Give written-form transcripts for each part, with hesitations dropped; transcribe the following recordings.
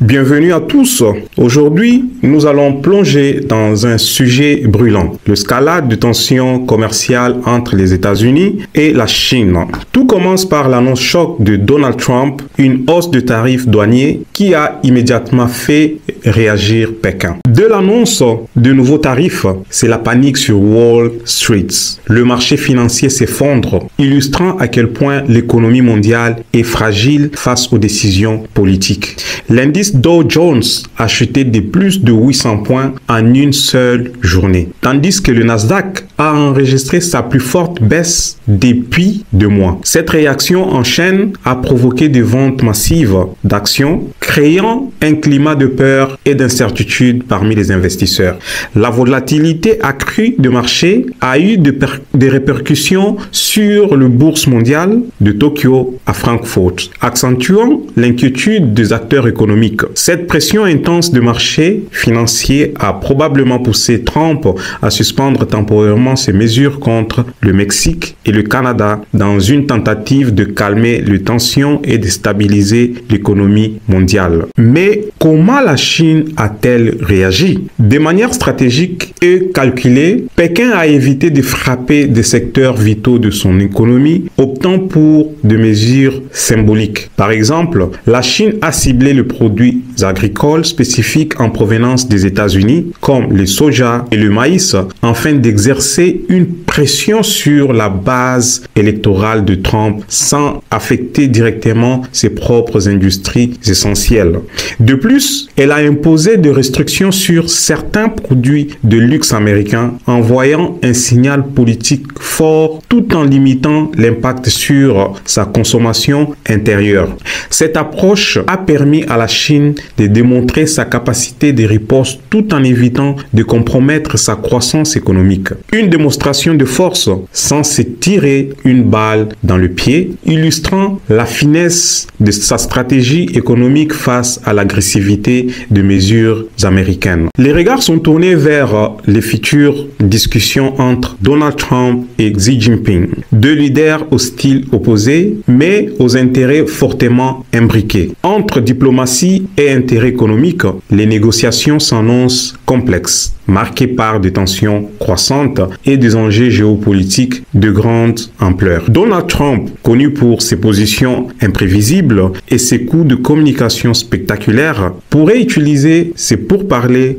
Bienvenue à tous. Aujourd'hui, nous allons plonger dans un sujet brûlant, l'escalade de tensions commerciales entre les États-Unis et la Chine. Tout commence par l'annonce choc de Donald Trump, une hausse de tarifs douaniers qui a immédiatement fait réagir Pékin. De l'annonce de nouveaux tarifs, c'est la panique sur Wall Street. Le marché financier s'effondre, illustrant à quel point l'économie mondiale est fragile face aux décisions politiques. L'indice Dow Jones a chuté de plus de 800 points en une seule journée, tandis que le Nasdaq a enregistré sa plus forte baisse depuis 2 mois. Cette réaction en chaîne a provoqué des ventes massives d'actions, créant un climat de peur et d'incertitude parmi les investisseurs. La volatilité accrue de marché a eu des répercussions sur le bourse mondiale de Tokyo à Francfort, accentuant l'inquiétude des acteurs économiques. Cette pression intense de marché financier a probablement poussé Trump à suspendre temporairement ses mesures contre le Mexique et le Canada dans une tentative de calmer les tensions et de stabiliser l'économie mondiale. Mais comment la Chine a-t-elle réagi? De manière stratégique et calculée, Pékin a évité de frapper des secteurs vitaux de son économie, optant pour des mesures symboliques. Par exemple, la Chine a ciblé les produits agricoles spécifiques en provenance des États-Unis, comme le soja et le maïs, afin d'exercer une pression sur la base électorale de Trump sans affecter directement ses propres industries essentielles. De plus, elle a imposé des restrictions sur certains produits de luxe américains, envoyant un signal politique fort tout en limitant l'impact sur sa consommation intérieure. Cette approche a permis à la Chine de démontrer sa capacité de riposte tout en évitant de compromettre sa croissance économique. Une démonstration de force sans se tirer une balle dans le pied, illustrant la finesse de sa stratégie économique face à l'agressivité de mesures américaines. Les regards sont tournés vers les futures discussions entre Donald Trump et Xi Jinping, deux leaders au style opposé, mais aux intérêts fortement imbriqués. Entre diplomatie et intérêts économiques, les négociations s'annoncent complexes, marquées par des tensions croissantes et des enjeux géopolitiques de grande ampleur. Donald Trump, connu pour ses positions imprévisibles et ses coups de communication spectaculaires, pourrait utiliser ses pourparlers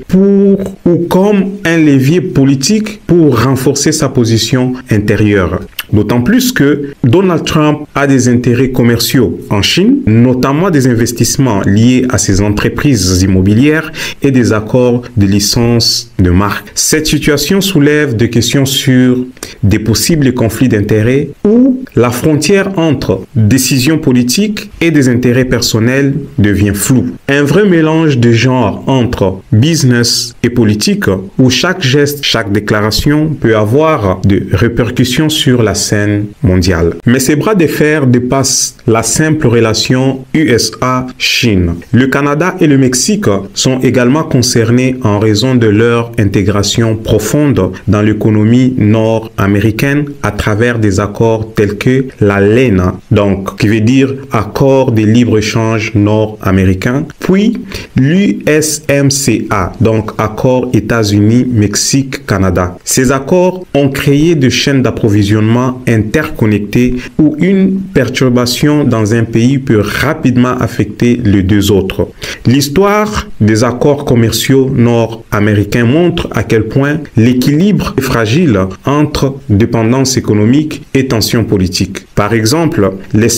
comme un levier politique pour renforcer sa position intérieure. D'autant plus que Donald Trump a des intérêts commerciaux en Chine, notamment des investissements liés à ses entreprises immobilières et des accords de licence de marque. Cette situation soulève des questions sur des possibles conflits d'intérêts où la frontière entre décisions politiques et des intérêts personnels devient floue. Un vrai mélange de genres entre business et politique où chaque geste, chaque déclaration peut avoir des répercussions sur la scène mondiale. Mais ces bras de fer dépassent la simple relation USA-Chine. Le Canada et le Mexique sont également concernés en raison de leur intégration profonde dans l'économie nord-américaine à travers des accords tels que l'ALENA, donc qui veut dire accord de libre-échange nord-américain, puis l'USMCA, donc accord États-Unis-Mexique-Canada. Ces accords ont créé des chaînes d'approvisionnement interconnectées où une perturbation dans un pays peut rapidement affecter les deux autres. L'histoire des accords commerciaux nord-américains montre à quel point l'équilibre est fragile entre dépendance économique et tensions politiques. Par exemple, les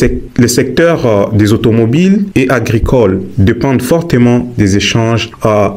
secteurs des automobiles et agricoles dépendent fortement des échanges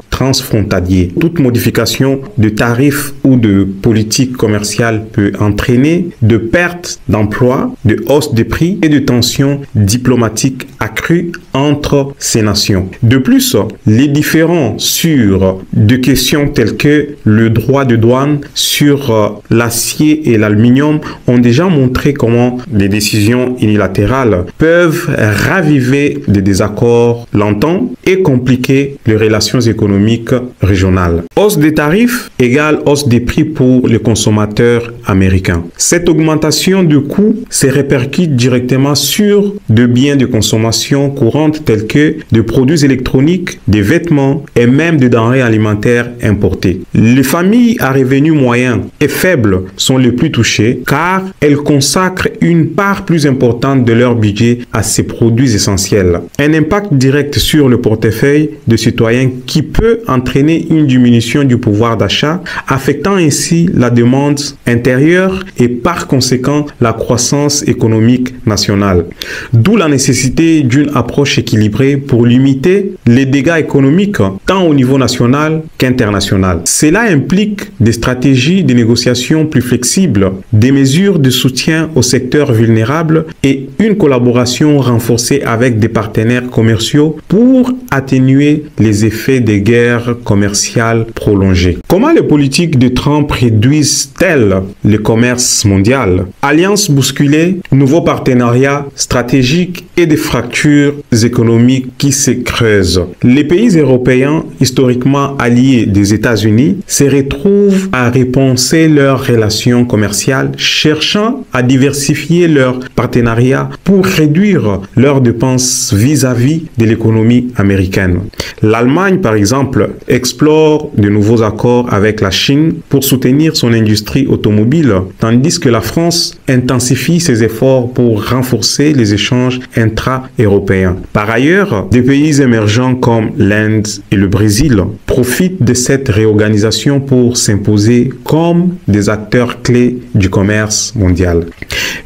transfrontaliers. Toute modification de tarifs ou de politique commerciale peut entraîner de pertes d'emplois, de hausse des prix et de tensions diplomatiques accrues entre ces nations. De plus, les différends sur des questions telles que le droit de douane sur l'acier et l'aluminium ont déjà montré comment les décisions unilatérales peuvent raviver des désaccords longtemps et compliquer les relations économiques économique régional. Hausse des tarifs égale hausse des prix pour les consommateurs américains. Cette augmentation de coûts se répercute directement sur de biens de consommation courante tels que des produits électroniques, des vêtements et même des denrées alimentaires importées. Les familles à revenus moyens et faibles sont les plus touchées car elles consacrent une part plus importante de leur budget à ces produits essentiels. Un impact direct sur le portefeuille de citoyens qui peut entraîner une diminution du pouvoir d'achat, affectant ainsi la demande intérieure et par conséquent la croissance économique nationale. D'où la nécessité d'une approche équilibrée pour limiter les dégâts économiques tant au niveau national qu'international. Cela implique des stratégies de négociation plus flexibles, des mesures de soutien aux secteurs vulnérables et une collaboration renforcée avec des partenaires commerciaux pour atténuer les effets des guerres commerciales prolongées. Comment les politiques de Trump réduisent-elles le commerce mondial? Alliances bousculées, nouveaux partenariats stratégiques et des fractures économiques qui se creusent. Les pays européens, historiquement alliés des États-Unis, se retrouvent à repenser leurs relations commerciales, cherchant à diversifier leurs partenariats pour réduire leurs dépenses vis-à-vis de l'économie américaine. L'Allemagne, par exemple, explore de nouveaux accords avec la Chine pour soutenir son industrie automobile, tandis que la France intensifie ses efforts pour renforcer les échanges intra-européens. Par ailleurs, des pays émergents comme l'Inde et le Brésil profitent de cette réorganisation pour s'imposer comme des acteurs clés du commerce mondial.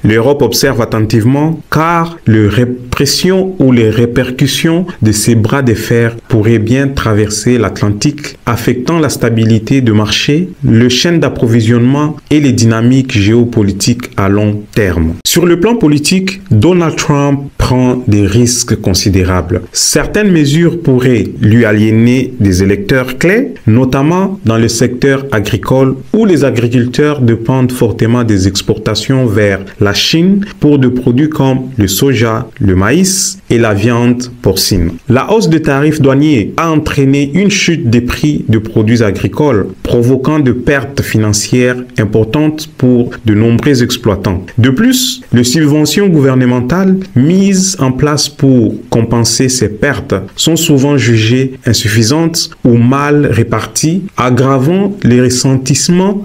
L'Europe observe attentivement car les répressions ou les répercussions de ces bras de fer pourraient bien traverser l'Atlantique, affectant la stabilité du marché, le chaîne d'approvisionnement et les dynamiques géopolitiques à long terme. Sur le plan politique, Donald Trump prend des risques considérables. Certaines mesures pourraient lui aliéner des électeurs clés, notamment dans le secteur agricole où les agriculteurs dépendent fortement des exportations vers la Chine pour des produits comme le soja, le maïs et la viande porcine. La hausse des tarifs douaniers a entraîné une chute des prix de produits agricoles, provoquant de pertes financières importantes pour de nombreux exploitants. De plus, les subventions gouvernementales mises en place pour compenser ces pertes sont souvent jugées insuffisantes ou mal réparties, aggravant les ressentiments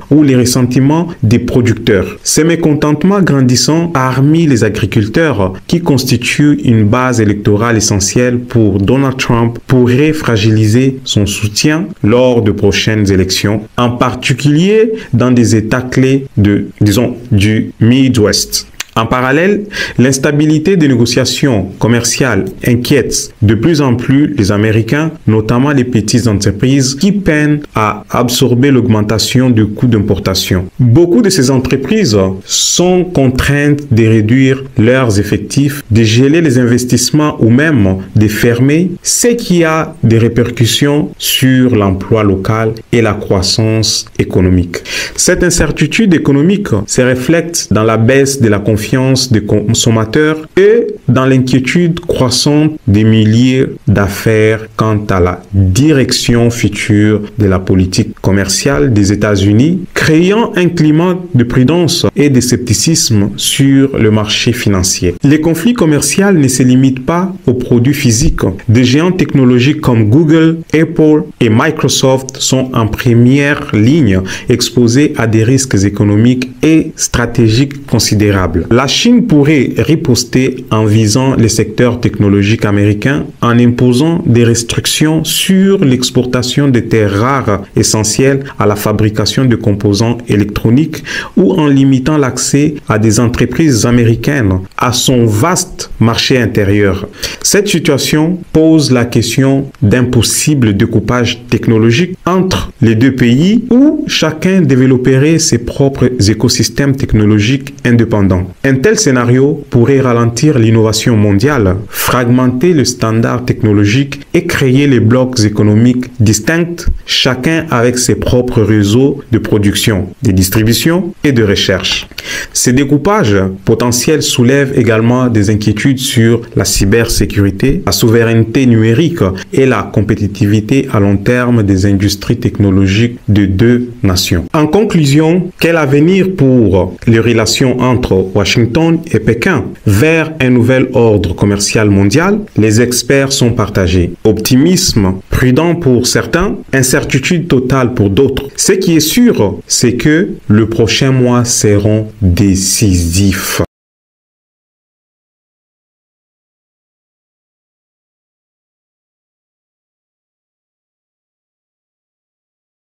des producteurs. Ces mécontentements grandissant parmi les agriculteurs, qui constituent une base électorale essentielle pour Donald Trump, pourraient fragiliser son soutien lors de prochaines élections, en particulier dans des États clés du Midwest. En parallèle, l'instabilité des négociations commerciales inquiète de plus en plus les Américains, notamment les petites entreprises qui peinent à absorber l'augmentation du coût d'importation. Beaucoup de ces entreprises sont contraintes de réduire leurs effectifs, de geler les investissements ou même de fermer, ce qui a des répercussions sur l'emploi local et la croissance économique. Cette incertitude économique se reflète dans la baisse de la confiance des consommateurs et dans l'inquiétude croissante des milliers d'affaires quant à la direction future de la politique commerciale des États-Unis, créant un climat de prudence et de scepticisme sur le marché financier. Les conflits commerciaux ne se limitent pas aux produits physiques. Des géants technologiques comme Google, Apple et Microsoft sont en première ligne, exposés à des risques économiques et stratégiques considérables. La Chine pourrait riposter en visant les secteurs technologiques américains en imposant des restrictions sur l'exportation de terres rares essentielles à la fabrication de composants électroniques ou en limitant l'accès à des entreprises américaines à son vaste marché intérieur. Cette situation pose la question d'un possible découpage technologique entre les deux pays où chacun développerait ses propres écosystèmes technologiques indépendants. Un tel scénario pourrait ralentir l'innovation mondiale, fragmenter le standard technologique et créer les blocs économiques distincts, chacun avec ses propres réseaux de production, de distribution et de recherche. Ces découpages potentiels soulèvent également des inquiétudes sur la cybersécurité, la souveraineté numérique et la compétitivité à long terme des industries technologiques de deux nations. En conclusion, quel avenir pour les relations entre Washington et Pékin vers un nouvel ordre commercial mondial? Les experts sont partagés. Optimisme prudent pour certains, incertitude totale pour d'autres. Ce qui est sûr, c'est que le prochain mois seront décisifs.